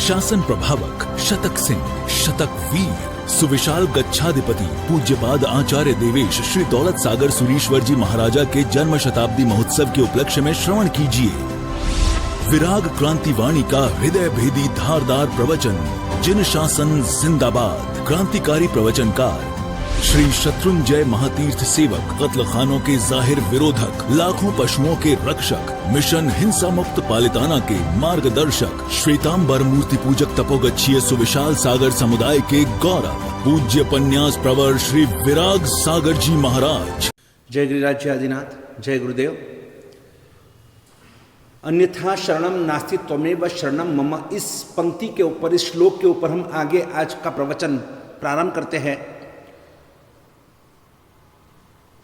शासन प्रभावक शतक सिंह, शतक वीर, सुविशाल गच्छाधिपति पूज्यपाद आचार्य देवेश श्री दौलत सागर सुरीश्वर जी महाराजा के जन्म शताब्दी महोत्सव के उपलक्ष्य में श्रवण कीजिए विराग क्रांति वाणी का हृदय भेदी धारदार प्रवचन। जिन शासन जिंदाबाद। क्रांतिकारी प्रवचनकार श्री शत्रुंजय महातीर्थ सेवक, कत्ल खानों के जाहिर विरोधक, लाखों पशुओं के रक्षक, मिशन हिंसा मुक्त पालिताना के मार्गदर्शक, श्वेतांबर मूर्ति पूजक तपोगच्छीय सुविशाल सागर समुदाय के गौरव, पूज्य पन्यास प्रवर श्री विराग सागर जी महाराज। जय गिरिराज आदिनाथ, जय गुरुदेव। अन्यथा शरणम नास्ति त्वमेव शरणम मम, इस पंक्ति के ऊपर, इस श्लोक के ऊपर हम आगे आज का प्रवचन प्रारंभ करते हैं।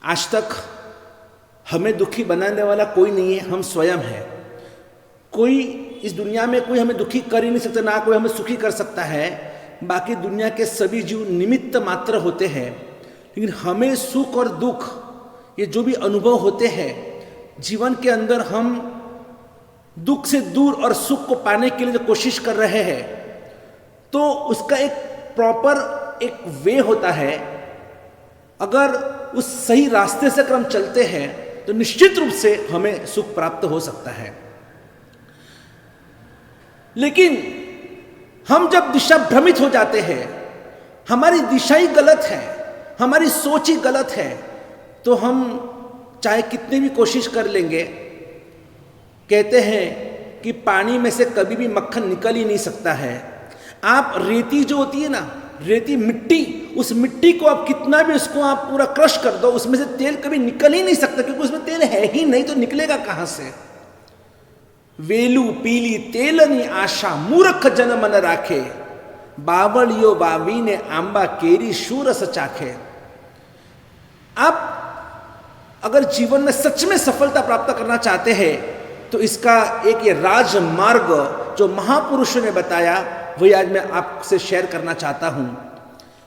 आज तक हमें दुखी बनाने वाला कोई नहीं है, हम स्वयं हैं। कोई इस दुनिया में कोई हमें दुखी कर ही नहीं सकता, ना कोई हमें सुखी कर सकता है। बाकी दुनिया के सभी जीव निमित्त मात्र होते हैं, लेकिन हमें सुख और दुख ये जो भी अनुभव होते हैं जीवन के अंदर, हम दुख से दूर और सुख को पाने के लिए जो कोशिश कर रहे हैं, तो उसका एक प्रॉपर एक वे होता है। अगर उस सही रास्ते से अगर हम चलते हैं तो निश्चित रूप से हमें सुख प्राप्त हो सकता है। लेकिन हम जब दिशा भ्रमित हो जाते हैं, हमारी दिशा ही गलत है, हमारी सोच ही गलत है, तो हम चाहे कितनी भी कोशिश कर लेंगे, कहते हैं कि पानी में से कभी भी मक्खन निकल ही नहीं सकता है। आप रेती जो होती है ना, रेती मिट्टी, उस मिट्टी को आप कितना भी उसको आप पूरा क्रश कर दो, उसमें से तेल कभी निकल ही नहीं सकता, क्योंकि उसमें तेल है ही नहीं, तो निकलेगा कहां से। वेलू पीली तेलनी आशा मूर्ख जन मन राखे, बावलियो बावी ने आंबा केरी शूरस चाखे। आप अगर जीवन में सच में सफलता प्राप्त करना चाहते हैं तो इसका एक ये राजमार्ग जो महापुरुषों ने बताया, वही आज मैं आपसे शेयर करना चाहता हूं।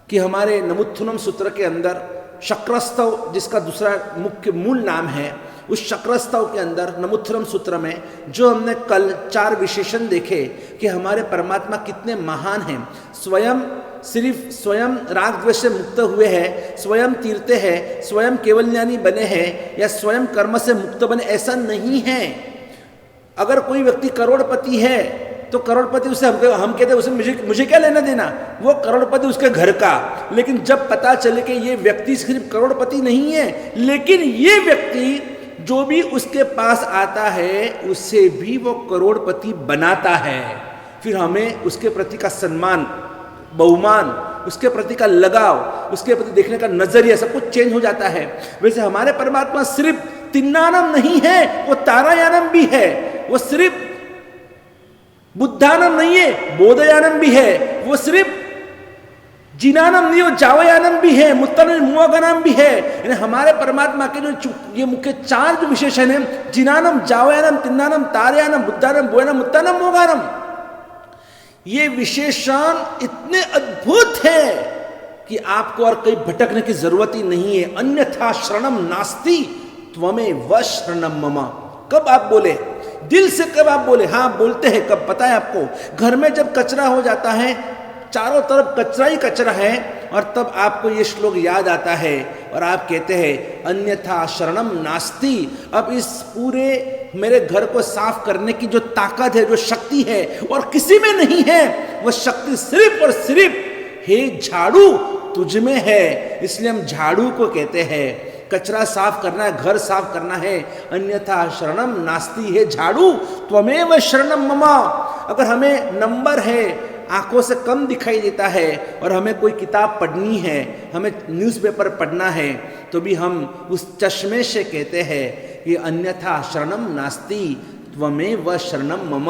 कि हमारे नमुत्थुनम सूत्र के अंदर शक्रस्तव, जिसका दूसरा मुख्य मूल नाम है, उस शक्रस्तव के अंदर नमुत्थुनम सूत्र में जो हमने कल 4 विशेषण देखे कि हमारे परमात्मा कितने महान हैं। स्वयं राग द्वेष से मुक्त हुए हैं, स्वयं तीरते हैं, स्वयं केवल ज्ञानी बने हैं, या स्वयं कर्म से मुक्त बने, ऐसा नहीं है। अगर कोई व्यक्ति करोड़पति है तो करोड़पति उसे हम कहते हैं उसे मुझे क्या लेना देना, वो करोड़पति उसके घर का। लेकिन जब पता चले कि ये व्यक्ति सिर्फ करोड़पति नहीं है, लेकिन ये व्यक्ति जो भी उसके पास आता है उसे भी वो करोड़पति बनाता है, फिर हमें उसके प्रति का सम्मान, बहुमान, उसके प्रति का लगाव, उसके प्रति देखने का नजरिया, सब कुछ चेंज हो जाता है। वैसे हमारे परमात्मा सिर्फ तिन्नानम नहीं है, वो तारायानम भी है। वो सिर्फ बुद्धानम नहीं है, बोधयानम भी है। वो सिर्फ जिनानम नहीं, वो जावयानम भी है, मुत्तनम मुआगनम भी है। यानी हमारे परमात्मा के जो ये मुख्य 4 जो विशेषण है, जिनानम, जावयानम, तिन्नानम, तारयानम, बुद्धानम, बोयनम, मुत्तनम, मुआगनम, ये विशेषण इतने अद्भुत है कि आपको और कहीं भटकने की जरूरत ही नहीं है। अन्यथा शरणम नास्ति त्वमेव शरणम मम। कब आप बोले, दिल से कब आप बोले, हाँ बोलते हैं कब पता है आपको, घर में जब कचरा हो जाता है, चारों तरफ कचरा ही कचरा है, और तब आपको ये श्लोक याद आता है और आप कहते हैं अन्यथा शरणम नास्ति। अब इस पूरे मेरे घर को साफ करने की जो ताकत है, जो शक्ति है, और किसी में नहीं है, वह शक्ति सिर्फ और सिर्फ हे झाड़ू तुझ में है। इसलिए हम झाड़ू को कहते हैं। कचरा साफ करना है, घर साफ करना है, अन्यथा शरणम नास्ति है झाड़ू त्वमेव शरणम मम। अगर हमें नंबर है, आंखों से कम दिखाई देता है, और हमें कोई किताब पढ़नी है, हमें न्यूज़पेपर पढ़ना है, तो भी हम उस चश्मे से कहते हैं कि अन्यथा शरणम नास्ति त्वमेव शरणम मम।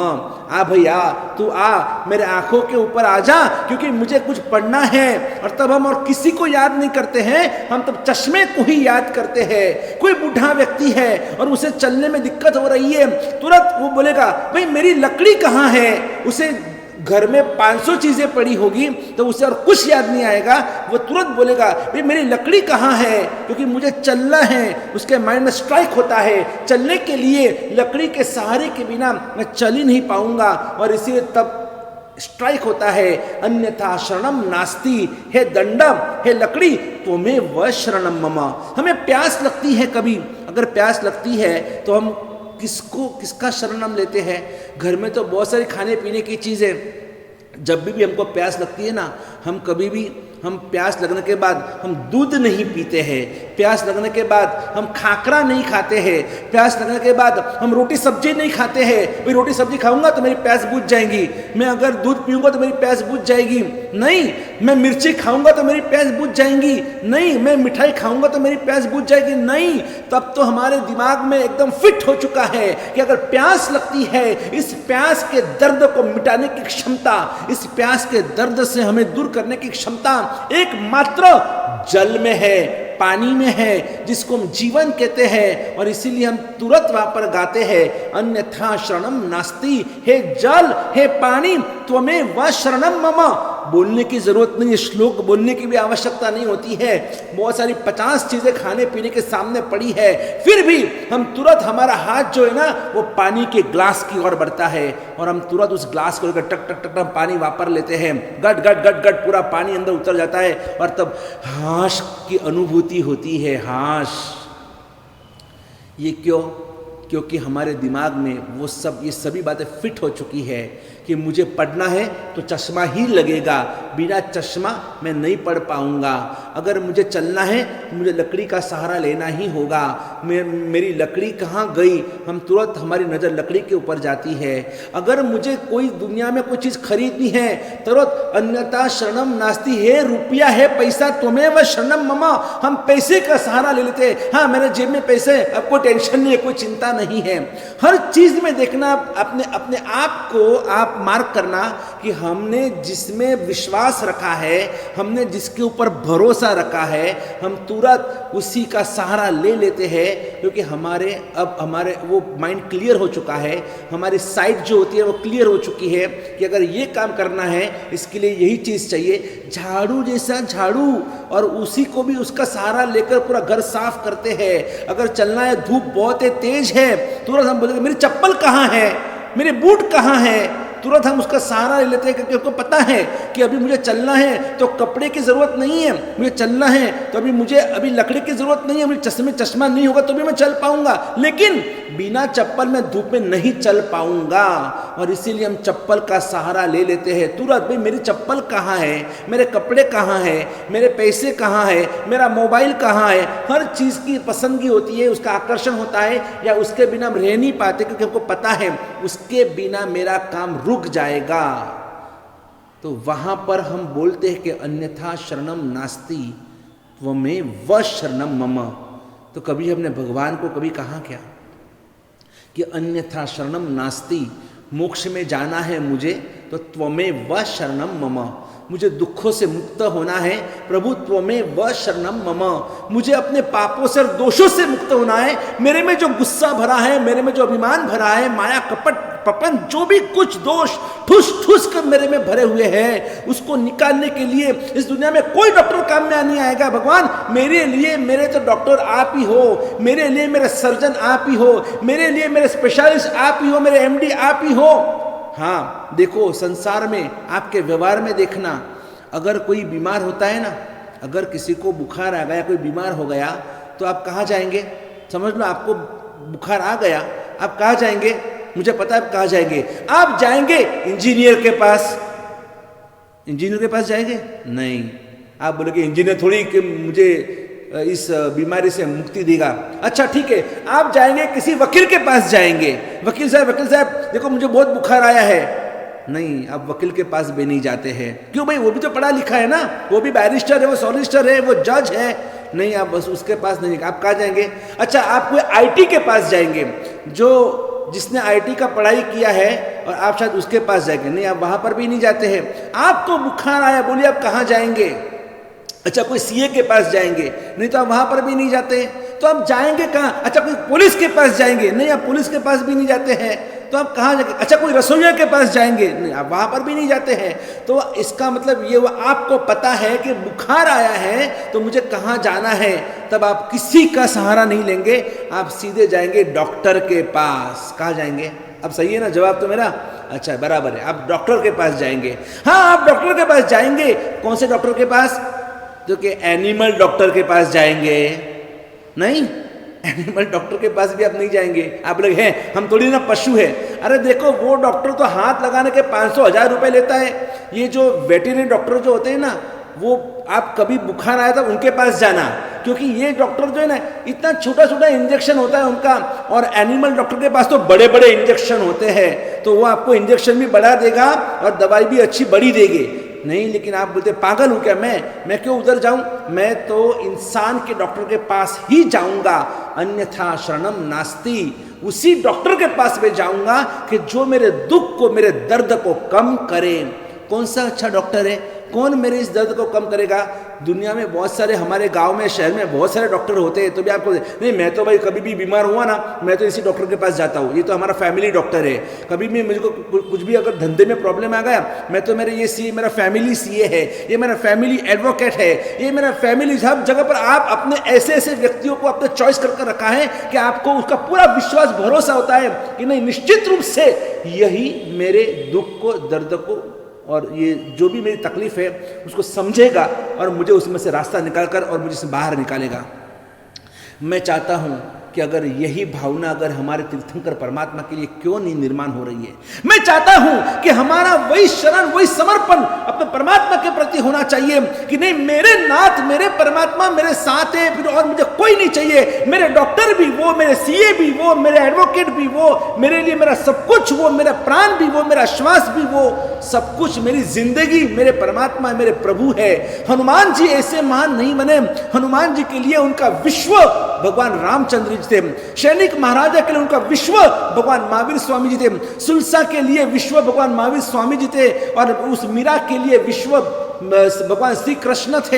आ भैया तू आ, मेरे आंखों के ऊपर आ जा, क्योंकि मुझे कुछ पढ़ना है। और तब हम और किसी को याद नहीं करते हैं, हम तब चश्मे को ही याद करते हैं। कोई बूढ़ा व्यक्ति है और उसे चलने में दिक्कत हो रही है, तुरंत वो बोलेगा भाई मेरी लकड़ी कहाँ है। उसे घर में 500 चीजें पड़ी होगी तो उसे और कुछ याद नहीं आएगा, वो तुरंत बोलेगा भाई मेरी लकड़ी कहाँ है, क्योंकि मुझे चलना है। उसके माइंड में स्ट्राइक होता है, चलने के लिए लकड़ी के सहारे के बिना मैं चल ही नहीं पाऊंगा। और इसीलिए तब स्ट्राइक होता है, अन्यथा शरणम नास्ति, हे दंडम, हे लकड़ी, त्वमेव शरणम मम। हमें प्यास लगती है, कभी अगर प्यास लगती है तो हम किसका शरण हम लेते हैं? घर में तो बहुत सारी खाने पीने की चीज़ें, जब भी हमको प्यास लगती है ना, हम कभी भी हम प्यास लगने के बाद हम दूध नहीं पीते हैं, प्यास लगने के बाद हम खाकरा नहीं खाते हैं, प्यास लगने के बाद हम रोटी सब्जी नहीं खाते हैं। भाई रोटी सब्जी खाऊंगा तो मेरी प्यास बुझ जाएगी, मैं अगर दूध पीऊंगा तो मेरी प्यास बुझ जाएगी, नहीं, मैं मिर्ची खाऊंगा तो मेरी प्यास बुझ जाएगी, नहीं, मैं मिठाई खाऊंगा तो मेरी प्यास बुझ जाएगी, नहीं। तब तो हमारे दिमाग में एकदम फिट हो चुका है कि अगर प्यास लगती है, इस प्यास के दर्द को मिटाने की क्षमता, इस प्यास के दर्द से हमें दूर करने की क्षमता एकमात्र जल में है, पानी में है, जिसको हम जीवन कहते हैं। और इसीलिए हम तुरंत वहां पर गाते हैं, अन्यथा शरणम नास्ति, हे जल, हे पानी, त्वमेव शरणम मम। बोलने की जरूरत नहीं है, श्लोक बोलने की भी आवश्यकता नहीं होती है, बहुत सारी 50 चीजें खाने पीने के सामने पड़ी है, फिर भी हम तुरंत, हमारा हाथ जो है ना वो पानी के ग्लास की ओर बढ़ता है और हम तुरंत उस ग्लास को लेकर टक टक टक टक पानी वापर लेते हैं, गट गट गट गट पूरा पानी अंदर उतर जाता है और तब हाश की अनुभूति होती है, हाश। ये क्यों? क्योंकि हमारे दिमाग में वो सब, ये सभी बातें फिट हो चुकी है कि मुझे पढ़ना है तो चश्मा ही लगेगा, बिना चश्मा मैं नहीं पढ़ पाऊंगा। अगर मुझे चलना है तो मुझे लकड़ी का सहारा लेना ही होगा। मेरी लकड़ी कहाँ गई? हम तुरंत, हमारी नज़र लकड़ी के ऊपर जाती है। अगर मुझे कोई दुनिया में कोई चीज़ खरीदनी है, तुरंत अन्यथा शरणम नास्ति, है रुपया, है पैसा, त्वमेव शरणम मम। हम पैसे का सहारा ले लेते हैं, हाँ मेरे जेब में पैसे, अब कोई टेंशन नहीं है, कोई चिंता नहीं है। हर चीज़ में देखना, अपने आप को आप मार्क करना कि हमने जिसमें विश्वास रखा है, हमने जिसके ऊपर भरोसा रखा है, हम तुरंत उसी का सहारा ले लेते हैं, क्योंकि हमारे वो माइंड क्लियर हो चुका है, हमारी साइट जो होती है वो क्लियर हो चुकी है कि अगर ये काम करना है, इसके लिए यही चीज़ चाहिए। झाड़ू जैसा झाड़ू, और उसी को भी उसका सहारा लेकर पूरा घर साफ करते हैं। अगर चलना है, धूप बहुत तेज है, तुरंत हम बोलेंगे मेरी चप्पल कहाँ है, मेरे बूट कहाँ है, तुरंत हम उसका सहारा ले लेते हैं, क्योंकि हमको पता है कि अभी मुझे चलना है तो कपड़े की ज़रूरत नहीं है, मुझे चलना है तो अभी लकड़ी की ज़रूरत नहीं है, मुझे चश्मा नहीं होगा तो भी मैं चल पाऊंगा, लेकिन बिना चप्पल में धूप में नहीं चल पाऊंगा। और इसीलिए हम चप्पल का सहारा ले लेते हैं तुरंत। भाई मेरी चप्पल कहाँ है, मेरे कपड़े कहाँ हैं, मेरे पैसे कहाँ है, मेरा मोबाइल कहाँ है। हर चीज़ की पसंदगी होती है, उसका आकर्षण होता है, या उसके बिना हम रह नहीं पाते, क्योंकि हमको पता है उसके बिना मेरा काम रुक जाएगा। तो वहां पर हम बोलते हैं कि अन्यथा शरणम नास्ति, त्वमेव शरणम मम। तो कभी हमने भगवान को कभी कहा क्या कि अन्यथा शरणम नास्ति, मोक्ष में जाना है मुझे तो त्वमेव शरणम मम, मुझे दुखों से मुक्त होना है प्रभु, त्वमेव शरणम मम, मुझे अपने पापों से और दोषों से मुक्त होना है। मेरे में जो गुस्सा भरा है, मेरे में जो अभिमान भरा है, माया कपट पपन, जो भी कुछ दोष ठुस ठुस कर मेरे में भरे हुए हैं, उसको निकालने के लिए इस दुनिया में कोई डॉक्टर काम में नहीं आएगा। भगवान मेरे लिए, मेरे तो डॉक्टर आप ही हो, मेरे लिए मेरे सर्जन आप ही हो, मेरे लिए मेरे स्पेशलिस्ट आप ही हो, मेरे एमडी आप ही हो। हाँ देखो, संसार में आपके व्यवहार में देखना, अगर कोई बीमार होता है ना, अगर किसी को बुखार आ गया, कोई बीमार हो गया, तो आप कहाँ जाएंगे? समझ लो आपको बुखार आ गया, आप कहाँ जाएंगे? मुझे पता है आप कहाँ जाएंगे। आप जाएंगे इंजीनियर के पास। इंजीनियर के पास जाएंगे? नहीं, आप बोलोगे इंजीनियर थोड़ी कि मुझे इस बीमारी से मुक्ति देगा। अच्छा ठीक है, आप जाएंगे किसी वकील के पास जाएंगे, वकील साहब देखो मुझे बहुत बुखार आया है। नहीं, आप वकील के पास भी नहीं जाते हैं। क्यों भाई? वो भी तो पढ़ा लिखा है ना, वो भी बैरिस्टर है, वो सॉलिसिटर है, वो जज है। नहीं, आप बस उसके पास नहीं, आप कहाँ जाएंगे? अच्छा, आप कोई आईटी के पास जाएंगे, जिसने आईटी का पढ़ाई किया है, और आप शायद उसके पास जाएंगे। नहीं, आप वहाँ पर भी नहीं जाते हैं। आपको बुखार आया, बोलिए आप कहाँ जाएंगे? अच्छा, कोई सीए के पास जाएंगे? नहीं, तो आप वहाँ पर भी नहीं जाते। तो आप जाएंगे कहाँ? अच्छा, कोई पुलिस के पास जाएंगे? नहीं, आप पुलिस के पास भी नहीं जाते हैं। तो आप कहाँ जाएंगे? अच्छा, कोई रसोइया के पास जाएंगे? नहीं, आप वहाँ पर भी नहीं जाते हैं। तो इसका मतलब ये, आपको पता है कि बुखार आया है तो मुझे कहाँ जाना है, तब आप किसी का सहारा नहीं लेंगे, आप सीधे जाएंगे डॉक्टर के पास। कहाँ जाएंगे? अब सही है ना जवाब तो मेरा? अच्छा बराबर है, आप डॉक्टर के पास जाएंगे। हाँ आप डॉक्टर के पास जाएंगे, कौन से डॉक्टर के पास? जो कि एनिमल डॉक्टर के पास जाएंगे? नहीं, एनिमल डॉक्टर के पास भी आप नहीं जाएंगे। आप लोग हैं, हम थोड़ी ना पशु है। अरे देखो वो डॉक्टर तो हाथ लगाने के 500-1000 रुपए लेता है। ये जो वेटरनरी डॉक्टर जो होते हैं ना, वो आप कभी बुखार आया तो उनके पास जाना, क्योंकि ये डॉक्टर जो है ना इतना छोटा छोटा इंजेक्शन होता है उनका, और एनिमल डॉक्टर के पास तो बड़े बड़े इंजेक्शन होते हैं, तो वो आपको इंजेक्शन भी बढ़ा देगा और दवाई भी अच्छी बड़ी देगी। नहीं, लेकिन आप बोलते पागल हूँ क्या मैं क्यों उधर जाऊं? मैं तो इंसान के डॉक्टर के पास ही जाऊंगा, अन्यथा शरणम नास्ति। उसी डॉक्टर के पास मैं जाऊंगा कि जो मेरे दुख को, मेरे दर्द को कम करे। कौन सा अच्छा डॉक्टर है? कौन मेरे इस दर्द को कम करेगा? दुनिया में बहुत सारे, हमारे गांव में, शहर में बहुत सारे डॉक्टर होते हैं, तो भी आपको नहीं, मैं तो भाई कभी भी बीमार हुआ ना, मैं तो इसी डॉक्टर के पास जाता हूँ, ये तो हमारा फैमिली डॉक्टर है। कभी भी मुझको कुछ भी अगर धंधे में प्रॉब्लम आ गया, मैं तो मेरे ये सीए, मेरा फैमिली सीए है, ये मेरा फैमिली एडवोकेट है, ये मेरा फैमिली। सब जगह पर आप अपने ऐसे ऐसे व्यक्तियों को अपने चॉइस करके रखा है कि आपको उसका पूरा विश्वास, भरोसा होता है कि नहीं, निश्चित रूप से यही मेरे दुख को, दर्द को और ये जो भी मेरी तकलीफ है उसको समझेगा और मुझे उसमें से रास्ता निकालकर और मुझे से बाहर निकालेगा। मैं चाहता हूं कि अगर यही भावना अगर हमारे तीर्थंकर परमात्मा के लिए क्यों नहीं निर्माण हो रही है। मैं चाहता हूं कि हमारा वही शरण, वही समर्पण अपने परमात्मा के प्रति होना चाहिए कि नहीं, मेरे नाथ, मेरे परमात्मा मेरे साथ है, फिर और मुझे कोई नहीं चाहिए। मेरे डॉक्टर भी वो, मेरे सीए भी वो, मेरे एडवोकेट भी वो, मेरे लिए मेरा सब कुछ वो, मेरा प्राण भी वो, मेरा श्वास भी वो, सब कुछ, मेरी जिंदगी मेरे परमात्मा, मेरे प्रभु है। हनुमान जी ऐसे महान नहीं बने। हनुमान जी के लिए उनका विश्व भगवान रामचंद्र थे, सैनिक महाराजा के लिए उनका विश्व भगवान महावीर स्वामी जी थे, सुलसा के लिए विश्व भगवान महावीर स्वामी जी थे, और उस मीरा के लिए विश्व भगवान श्री कृष्ण थे।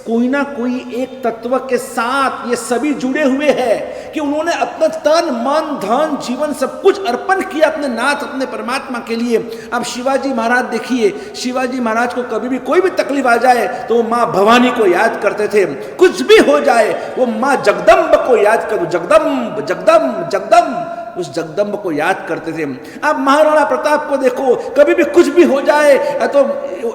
कोई ना कोई एक तत्व के साथ ये सभी जुड़े हुए हैं कि उन्होंने अपना तन मन धन जीवन सब कुछ अर्पण किया अपने नाथ, अपने परमात्मा के लिए। अब शिवाजी महाराज देखिए, शिवाजी महाराज को कभी भी कोई भी तकलीफ आ जाए तो वो माँ भवानी को याद करते थे। कुछ भी हो जाए वो माँ जगदम्ब को याद करो, जगदम्ब जगदम्ब जगदम्ब, उस जगदम्ब को याद करते थे। आप महाराणा प्रताप को देखो, कभी भी कुछ भी हो जाए तो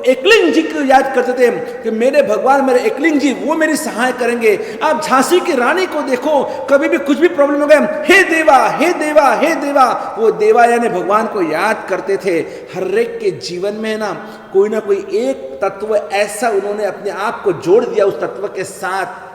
एकलिंग जी को याद करते थे कि मेरे भगवान, मेरे एकलिंग जी वो मेरी सहाय करेंगे। आप झांसी की रानी को देखो, कभी भी कुछ भी प्रॉब्लम हो गया, हे देवा हे देवा हे देवा, वो देवा यानी भगवान को याद करते थे। हर एक के जीवन में ना कोई एक तत्व ऐसा उन्होंने अपने आप को जोड़ दिया उस तत्व के साथ।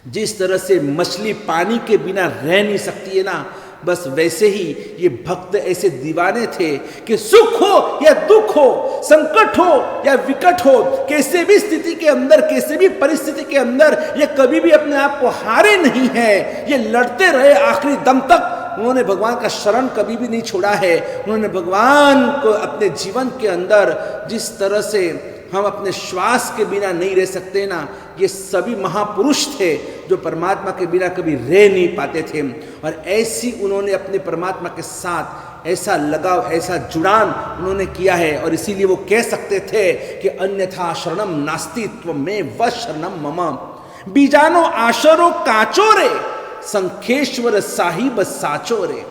जिस तरह से मछली पानी के बिना रह नहीं सकती है ना, बस वैसे ही ये भक्त ऐसे दीवाने थे कि सुख हो या दुख हो, संकट हो या विकट हो, कैसे भी स्थिति के अंदर, कैसे भी परिस्थिति के अंदर ये कभी भी अपने आप को हारे नहीं है। ये लड़ते रहे आखिरी दम तक। उन्होंने भगवान का शरण कभी भी नहीं छोड़ा है। उन्होंने भगवान को अपने जीवन के अंदर, जिस तरह से हम अपने श्वास के बिना नहीं रह सकते ना, ये सभी महापुरुष थे जो परमात्मा के बिना कभी रह नहीं पाते थे। और ऐसी उन्होंने अपने परमात्मा के साथ ऐसा लगाव, ऐसा जुड़ान उन्होंने किया है। और इसीलिए वो कह सकते थे कि अन्यथा शरणम नास्ति त्वमेव व शरणम मम, बीजानो आशरो काचोरे, संखेश्वर साहिब साचोरे।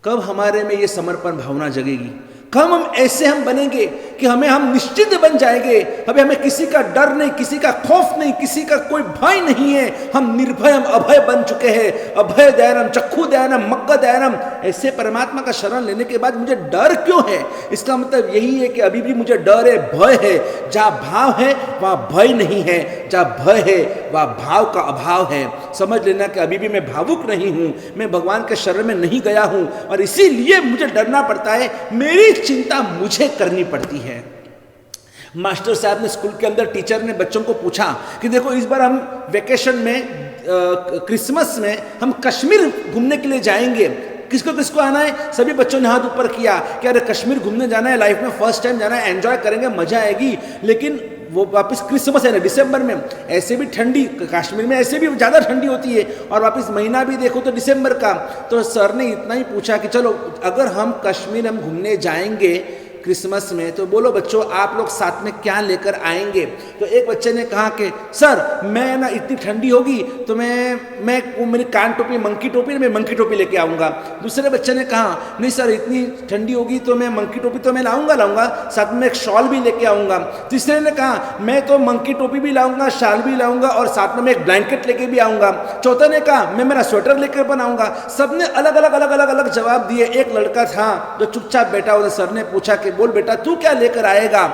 कब हमारे में ये समर्पण भावना जगेगी? कब हम ऐसे हम बनेंगे कि हम निश्चित बन जाएंगे, हमें किसी का डर नहीं, किसी का खौफ नहीं, किसी का कोई भय नहीं है। हम निर्भय, हम अभय बन चुके हैं। अभय दयानम, चक्षु दयानम, मग्ग दयानम। ऐसे परमात्मा का शरण लेने के बाद मुझे डर क्यों है? इसका मतलब यही है कि अभी भी मुझे डर है, भय है। जहाँ भाव है वहाँ भय नहीं है, जहाँ भय है वहाँ भाव का अभाव है। समझ लेना कि अभी भी मैं भावुक नहीं हूँ, मैं भगवान के शरण में नहीं गया हूँ, और इसीलिए मुझे डरना पड़ता है। मेरी चिंता मुझे करनी पड़ती है। मास्टर साहब ने स्कूल के अंदर, टीचर ने बच्चों को पूछा कि देखो इस बार हम वेकेशन में, क्रिसमस में हम कश्मीर घूमने के लिए जाएंगे, किसको किसको आना है? सभी बच्चों ने हाथ ऊपर किया कि अरे कश्मीर घूमने जाना है, लाइफ में फर्स्ट टाइम जाना है, एंजॉय करेंगे, मजा आएगी। लेकिन वो वापस क्रिसमस है ना, दिसंबर में, ऐसे भी ठंडी, कश्मीर में ऐसे भी ज़्यादा ठंडी होती है, और वापस महीना भी देखो तो दिसंबर का। तो सर ने इतना ही पूछा कि चलो अगर हम कश्मीर हम घूमने जाएंगे क्रिसमस में, तो बोलो बच्चों आप लोग साथ में क्या लेकर आएंगे। तो एक बच्चे ने कहा कि सर मैं ना इतनी ठंडी होगी तो मैं वो मेरी कान टोपी मंकी टोपी, मैं मंकी टोपी लेके आऊँगा। दूसरे बच्चे ने कहा नहीं सर इतनी ठंडी होगी तो मैं मंकी टोपी तो मैं लाऊंगा, साथ में एक शॉल भी लेके आऊँगा। तीसरे ने कहा मैं तो मंकी टोपी भी लाऊंगा, शाल भी लाऊंगा और साथ में मैं एक ब्लैंकेट लेके भी आऊँगा। चौथे ने कहा मैं मेरा स्वेटर लेकर बनाऊंगा। सबने अलग अलग जवाब दिए। एक लड़का था जो चुपचाप बैठा हुआ, सर ने पूछा कि बोल बेटा तू क्या लेकर आएगा,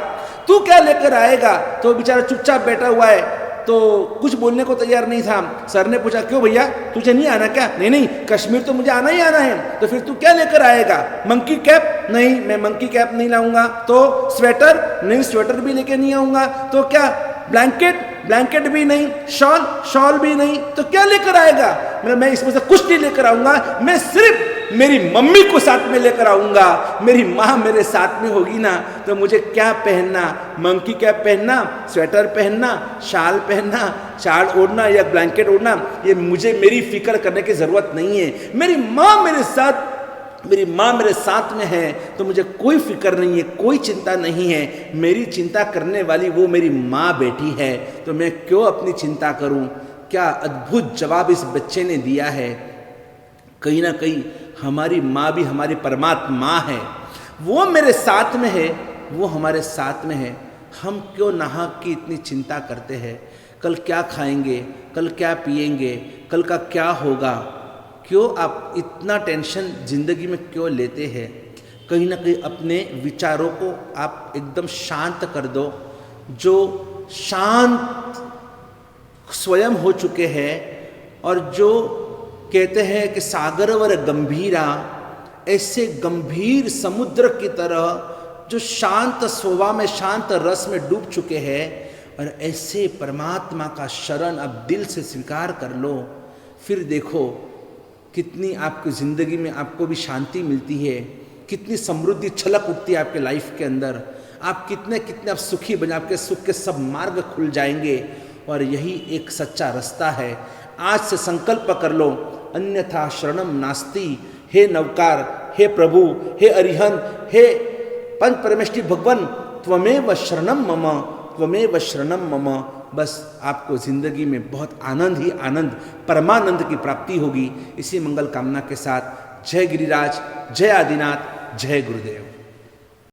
तू क्या लेकर आएगा। तो बेचारा चुपचाप बैठा हुआ है, तो कुछ बोलने को तैयार नहीं था। सर ने पूछा क्यों भैया तुझे नहीं आना क्या? नहीं कश्मीर तो मुझे आना ही आना है। तो फिर तू क्या लेकर आएगा? Monkey cap? नहीं मैं मंकी कैप नहीं लाऊंगा। तो स्वेटर? नहीं स्वेटर भी लेके नहीं आऊंगा। तो क्या ब्लैंकेट भी नहीं, शॉल भी नहीं। तो क्या लेकर आएगा? मैं इसमें से कुछ नहीं लेकर आऊंगा, मैं सिर्फ मेरी मम्मी को साथ में लेकर आऊंगा। मेरी माँ मेरे साथ में होगी ना तो मुझे क्या पहनना, मंकी कैप पहनना, स्वेटर पहनना, शाल पहनना, शाल ओढ़ना या ब्लैंकेट ओढ़ना, ये मुझे मेरी फिक्र करने की जरूरत नहीं है। मेरी माँ मेरे साथ में है तो मुझे कोई फिक्र नहीं है, कोई चिंता नहीं है। मेरी चिंता करने वाली वो मेरी माँ बेटी है, तो मैं क्यों अपनी चिंता करूं। क्या अद्भुत जवाब इस बच्चे ने दिया है। कहीं ना कहीं हमारी माँ भी हमारी परमात्मा है, वो मेरे साथ में है, वो हमारे साथ में है। हम क्यों नाहक की इतनी चिंता करते हैं, कल क्या खाएंगे, कल क्या पिएंगे, कल का क्या होगा। क्यों आप इतना टेंशन जिंदगी में क्यों लेते हैं। कहीं ना कहीं अपने विचारों को आप एकदम शांत कर दो। जो शांत स्वयं हो चुके हैं और जो कहते हैं कि सागरवर गंभीरा, ऐसे गंभीर समुद्र की तरह जो शांत स्वभाव में, शांत रस में डूब चुके हैं, और ऐसे परमात्मा का शरण अब दिल से स्वीकार कर लो। फिर देखो कितनी आपकी ज़िंदगी में आपको भी शांति मिलती है, कितनी समृद्धि छलक उठती है आपके लाइफ के अंदर। आप कितने आप सुखी बने, आपके सुख के सब मार्ग खुल जाएंगे। और यही एक सच्चा रास्ता है। आज से संकल्प कर लो, अन्यथा शरणम नास्ति। हे नवकार, हे प्रभु, हे अरिहंत, हे पंच परमेष्टि भगवान, त्वमेव शरणम मम, त्वमेव शरणम मम। बस आपको ज़िंदगी में बहुत आनंद ही आनंद, परमानंद की प्राप्ति होगी। इसी मंगल कामना के साथ जय गिरिराज, जय आदिनाथ, जय गुरुदेव।